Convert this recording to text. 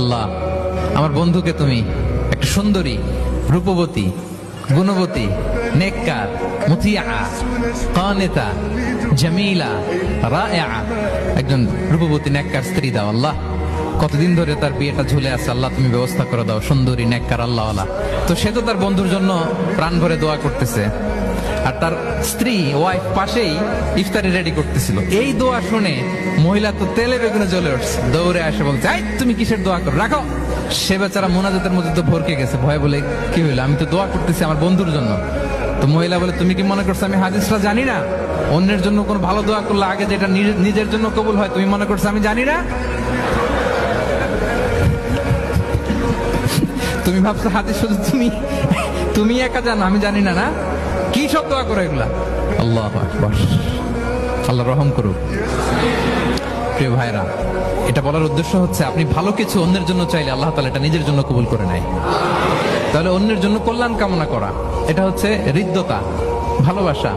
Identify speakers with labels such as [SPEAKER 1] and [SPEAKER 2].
[SPEAKER 1] আল্লাহ, আমার বন্ধুকে তুমি একটা সুন্দরী, রূপবতী, গুণবতী, নেককার, মুতিয়া, কানেতা, জামিলা, রায়েআ একজন রূপবতী নেককার স্ত্রী দাও আল্লাহ। কতদিন ধরে তার বিয়েটা ঝুলে আছে, আল্লাহ তুমি ব্যবস্থা করে দাও, সুন্দরী নেককার আল্লাহওয়ালা। তো সে তো তার বন্ধুর জন্য প্রাণ ভরে দোয়া করতেছে, আর তার স্ত্রী ওয়াইফ পাশেই ইফতারি রেডি করতেছিল। এই দোয়া শুনে মহিলা তো তেলে বেগুনে জ্বলে উঠছে, দৌড়ে আসে বলছে, এই তুমি কিসের দোয়া করো, রাখো। সে বেচারা মোনাজাতের মধ্যে তো ভরকে গেছে, ভয় বলে কি হইলো, আমি তো দোয়া করতেছি আমার বন্ধুর জন্য। তো মহিলা বলে, তুমি কি মনে করছো আমি হাদিসটা জানি না? অন্যের জন্য কোন ভালো দোয়া করলে আগে যেটা নিজের জন্য কবুল হয়, তুমি মনে করছো আমি জানি না? তুমি ভাবছো হাদিস শুধু তুমি একা জানো, আমি জানি না? না, কি সব দোয়া করো এগুলা? আল্লাহু আকবার, আল্লাহ রহম করুক। প্রিয় ভাইরা, এটা বলার উদ্দেশ্য হচ্ছে আপনি ভালো কিছু অন্যের জন্য চাইলে আল্লাহ তাআলা এটা নিজের জন্য কবুল করে নেয়। তাহলে অন্যের জন্য কল্যাণ কামনা করা, এটা হচ্ছে হৃদ্যতা, ভালোবাসা।